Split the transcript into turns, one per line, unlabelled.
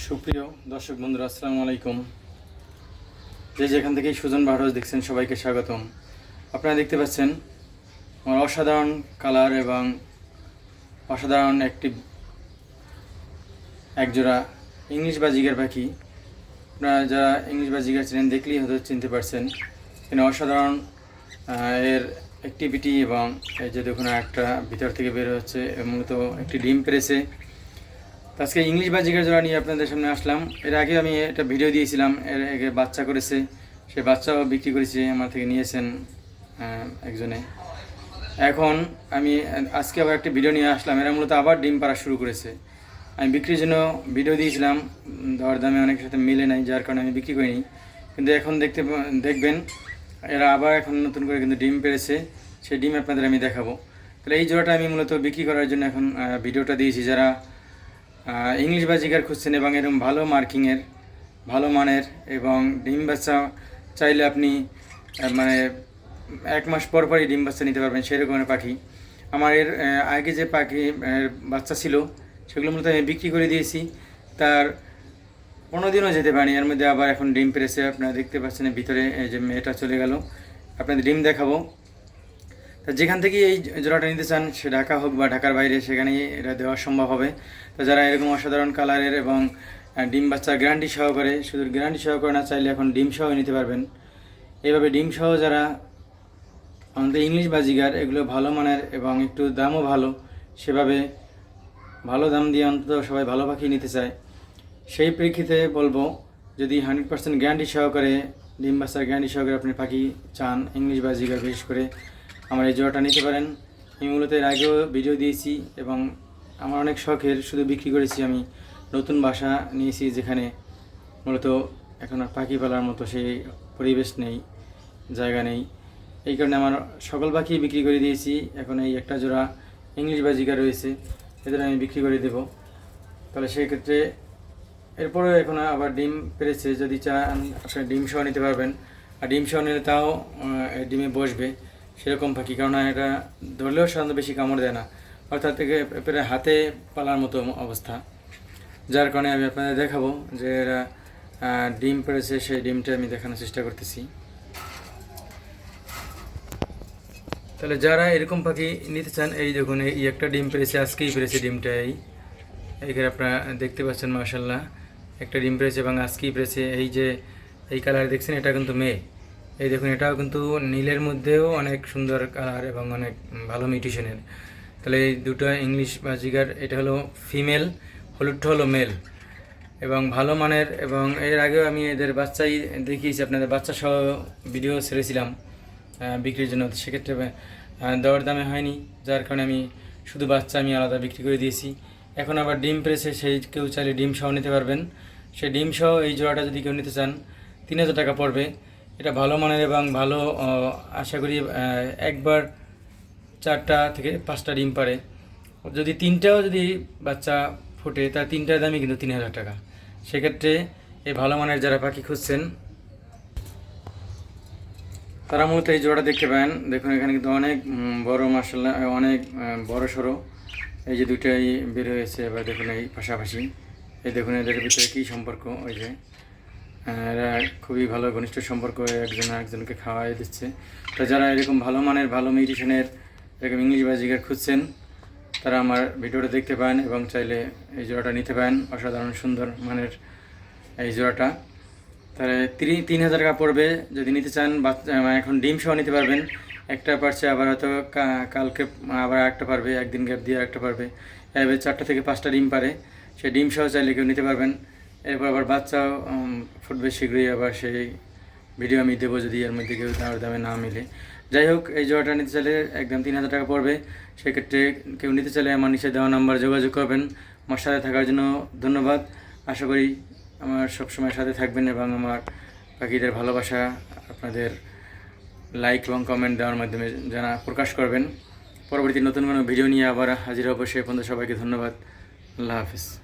সুপ্রিয় দর্শক বন্ধুরা, আসসালামু আলাইকুম। যেখান থেকেই সুজন বারোজ দেখছেন সবাইকে স্বাগতম। আপনারা দেখতে পাচ্ছেন আমার অসাধারণ কালার এবং অসাধারণ একজোড়া ইংলিশ বাজিগার পাখি। আপনারা যারা ইংলিশ বাজিগার চেনেন দেখলেই হয়তো চিনতে পারছেন। এখানে অসাধারণ এর অ্যাক্টিভিটি এবং এই যে দেখুন একটা ভিতর থেকে বের হচ্ছে, মূলত একটি ডিম পেরেছে। আজকে ইংলিশ বাজিগার জোড়া নিয়ে আপনাদের সামনে আসলাম। এর আগে আমি একটা ভিডিও দিয়েছিলাম, এর আগে বাচ্চা করেছে, সে বাচ্চাও বিক্রি করেছে, আমার থেকে নিয়েছেন একজনে। এখন আমি আজকে আবার একটা ভিডিও নিয়ে আসলাম, এরা মূলত আবার ডিম পাড়া শুরু করেছে। আমি বিক্রির জন্য ভিডিও দিয়েছিলাম, দর দামে অনেকের সাথে মিলে নাই, যার কারণে আমি বিক্রি করিনি। কিন্তু এখন দেখবেন এরা আবার এখন নতুন করে কিন্তু ডিম পেড়েছে, সেই ডিম আপনাদের আমি দেখাবো। তাহলে এই জোড়াটা আমি মূলত বিক্রি করার জন্য এখন ভিডিওটা দিয়েছি। যারা ইংলিশ বাজিগার খুঁজছেন এবং এরকম ভালো মার্কিংয়ের, ভালো মানের এবং ডিম বাচ্চা চাইলে আপনি মানে 1 মাস পর পরই ডিম বাচ্চা নিতে পারবেন, সেরকমের পাখি। আমার এর আগে যে পাখি বাচ্চা ছিল সেগুলো মূলত আমি বিক্রি করে দিয়েছি, তার 15 দিনও যেতে পারেনি, এর মধ্যে আবার এখন ডিম পেরেছে। আপনারা দেখতে পাচ্ছেন ভিতরে এই যে মেয়েটা চলে গেল, আপনাদের ডিম দেখাবো। তা যেখান থেকে এই জোড়াটা নিতে চান, সে ঢাকা হোক বা ঢাকার বাইরে, সেখানেই এটা দেওয়া সম্ভব হবে। তো যারা এরকম অসাধারণ কালারের এবং ডিম বাচ্চার গ্যারান্টি সহকারে, শুধু গ্যারান্টি সহকারে না চাইলে এখন ডিম সহ নিতে পারবেন। এইভাবে ডিম সহ যারা আমাদের ইংলিশ বাজিগার, এগুলো ভালো মানের এবং একটু দামও ভালো, সেভাবে ভালো দাম দিয়ে অন্তত সবাই ভালো পাখি নিতে চায়, সেই প্রেক্ষিতে বলবো, যদি 100% গ্যারান্টি সহকারে ডিম বাচ্চার গ্যারান্টি সহকারে আপনি পাখি চান ইংলিশ বাজিগার, বিশেষ করে আমার এই জোড়াটা নিতে পারেন। আমি মূলত এর আগেও ভিডিও দিয়েছি এবং আমার অনেক শখের, শুধু বিক্রি করেছি। আমি নতুন বাসা নিয়েছি, যেখানে মূলত এখন আর পাখি পালার মতো সেই পরিবেশ নেই, জায়গা নেই। এই কারণে আমার সকল পাখি বিক্রি করে দিয়েছি। এখন এই একটা জোড়া ইংলিশ বাজিগার রয়েছে, এদের আমি বিক্রি করে দেব। তাহলে সেই ক্ষেত্রে এরপরেও এখন আবার ডিম পেরেছে, যদি চান আপনি ডিম সহ নিতে পারবেন। আর ডিম সহ নিলে তাও ডিমে বসবে সেরকম পাখি, কারণ এটা ধরলেও সাধারণত বেশি কামড় দেয় না, অর্থাৎ থেকে প্রায় হাতে পালার মতো অবস্থা। যার কারণে আমি আপনাদের দেখাবো যে এরা ডিম পেড়েছে, সেই ডিমটা আমি দেখানোর চেষ্টা করতেছি। তাহলে যারা এরকম পাখি নিতে চান, এই দেখুন এই একটা ডিম পেড়েছে, আজকেই পেড়েছে ডিমটা। এইখানে আপনারা দেখতে পাচ্ছেন, মাশাআল্লাহ একটা ডিম পেড়েছে এবং আজকেই পেড়েছে। এই যে এই কালার দেখছেন, এটা কিন্তু মেয়ে। এই দেখুন, এটাও কিন্তু নীলের মধ্যেও অনেক সুন্দর কালার এবং অনেক ভালো মিউটেশনের। তাহলে এই দুটো ইংলিশ বাজিগার, এটা হলো ফিমেল, হলুদটা হলো মেল এবং ভালো মানের। এবং এর আগেও আমি এদের বাচ্চাই দেখিয়েছি, আপনাদের বাচ্চা সহ ভিডিও ছেড়েছিলাম বিক্রির জন্য। সেক্ষেত্রে দর দামে হয়নি, যার কারণে আমি শুধু বাচ্চা আমি আলাদা বিক্রি করে দিয়েছি। এখন আবার ডিম পেরেছে, সেই কেউ চাইলে ডিম সহ নিতে পারবেন। সেই ডিম সহ এই জোড়াটা যদি কেউ নিতে চান, 3000 টাকা পড়বে। এটা ভালো মানের এবং ভালো, আশা করি একবার 4টা থেকে 5টা ডিম পারে। যদি 3টাও যদি বাচ্চা ফোটে, তার 3টার দামই কিন্তু 3000 টাকা। সেক্ষেত্রে এই ভালো মানের যারা পাখি খুঁজছেন, তারা মূলত এই জোড়াটা দেখতে পান। দেখুন এখানে কিন্তু অনেক বড়, মাশাআল্লাহ অনেক বড় সড়ো। এই যে দুইটাই বের হয়েছে, এবার দেখুন এই পাশাপাশি। এই দেখুন এদের ভিতরে কী সম্পর্ক, ওই যে এরা খুবই ভালো ঘনিষ্ঠ সম্পর্ক, একজন আরেকজনকে খাওয়াই দিচ্ছে। তো যারা এরকম ভালো মানের, ভালো মিউটেশনের এরকম ইংলিশ বাজিগার খুঁজছেন, তারা আমার ভিডিওটা দেখতে পান এবং চাইলে এই জোড়াটা নিতে পারেন। অসাধারণ সুন্দর মানের এই জোড়াটা। তাহলে 3000 টাকা পড়বে। যদি নিতে চান, বাচ্চা এখন ডিম সহ নিতে পারবেন। একটা পারছে, আবার হয়তো কালকে আবার একটা পারবে, একদিন গ্যাপ দিয়ে একটা পারবে। এভাবে 4টা থেকে 5টা ডিম পারে, সেই ডিম সহ চাইলে কেউ নিতে পারবেন। এরপর আবার বাচ্চাও ফুটবে শীঘ্রই, আবার সেই ভিডিও আমি দেবো যদি এর মধ্যে কেউ তার দামে না মিলে। যাই হোক, এই জোড়াটা নিতে চাইলে একদম 3000 টাকা পড়বে। সেক্ষেত্রে কেউ নিতে চাইলে আমার নিচে দেওয়া নাম্বার যোগাযোগ করবেন। আমার সাথে থাকার জন্য ধন্যবাদ। আশা করি আমার সবসময় সাথে থাকবেন এবং আমার পাখিদের ভালোবাসা আপনাদের লাইক এবং কমেন্ট দেওয়ার মাধ্যমে প্রকাশ করবেন। পরবর্তী নতুন কোনো ভিডিও নিয়ে আবার হাজির হব। সে পর্যন্ত সবাইকে ধন্যবাদ। আল্লাহ হাফিজ।